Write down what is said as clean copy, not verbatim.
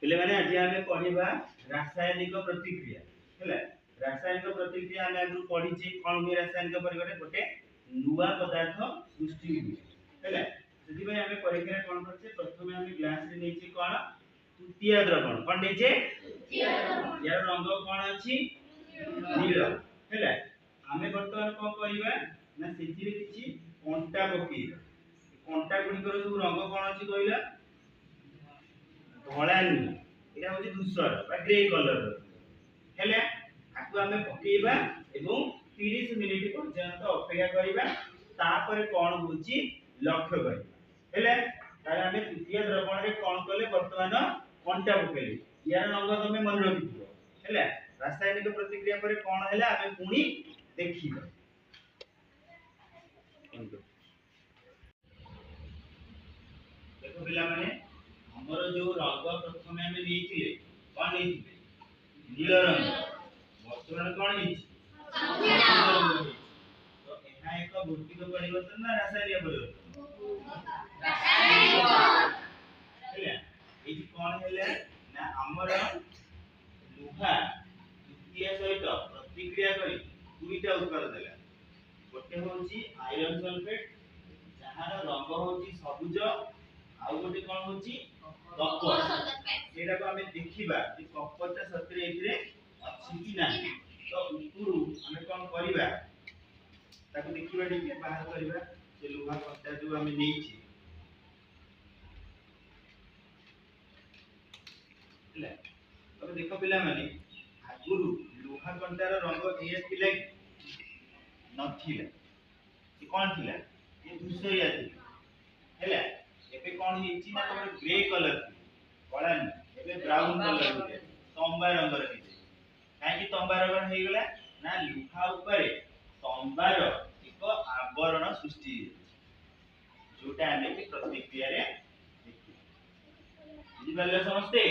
पिले माने आज आमे पढिबा रासायनिक प्रतिक्रिया हैला। रासायनिक प्रतिक्रिया आमे आगु पढिचे कोन भी रासायनिक परिगणे गोटे नुवा पदार्थ सृष्टि हुए हैला। सेति भाई आमे परीक्षा कोन करछे प्रथमे आमे ग्लास रे लेछि कोन तृतीय द्रवण कोन लेछे तृतीय द्रवण यार रंग कोन अछि नील हैला। आमे वर्तमान कोन करिबा ना सेति रे किछि कंटा पकेइबा कंटा गुडी कर सब रंग कोन अछि कहिला धळा नुह एटा होची धूसर बा ग्रे कलर हेले आकु आमे पकेइबा एवं 30 मिनिट पर्यंत अपेक्षा करिबा तापर कोन होची लक्ष्य करिबा हेले तारे आमे तृतीय द्रवण रे कोन कले वर्तमान कंटा पकेइले यार रंग तमे मन रखिथिबो हेले। रासायनिक प्रतिक्रिया पर कोन हैला आमे पुनी देखिबा। देखो पिला माने हमर जो रंग प्रथमे हमें नेइथिले कोन नेइथिले नील रंग वर्तमान कोन नेइछि तो एहा एक भौतिक परिवर्तन ना रासायनिक परिवर्तन रासायनिक हेले एइ कोन हेले ना हमर लुहा द्वितीय सहित प्रतिक्रिया करी दुईटा उत्पाद देला गोटे होची आयरन सल्फेट जहार रंग होची सबुज आउ गोटे कोन होची कपर सेटा को हमें देखिबा कि कपरटा सतरे एथिरे अछि कि नाही तो उपुरु हमें कोन करिबा ताको देखिबा ठीक बाहर करिबा से लोहा कपटा जो हमें नेइछि ले अब देखो पिला माने आगुरु लोहा कंटार रंग ए थिला नथिला कि कोन थिला ये धूसरिया थिला हैला एबे कोन हेछि ना तमर ग्रे कलर कळा नि एबे ब्राउन कलर हे तंबा रंग रे काहे कि तंबा रंग हे गेला ना लुहा ऊपर तंबार एक आवरण सृष्टि जोटा हमें की प्रतिक्रिया रे देखि बुझि पाले समझते।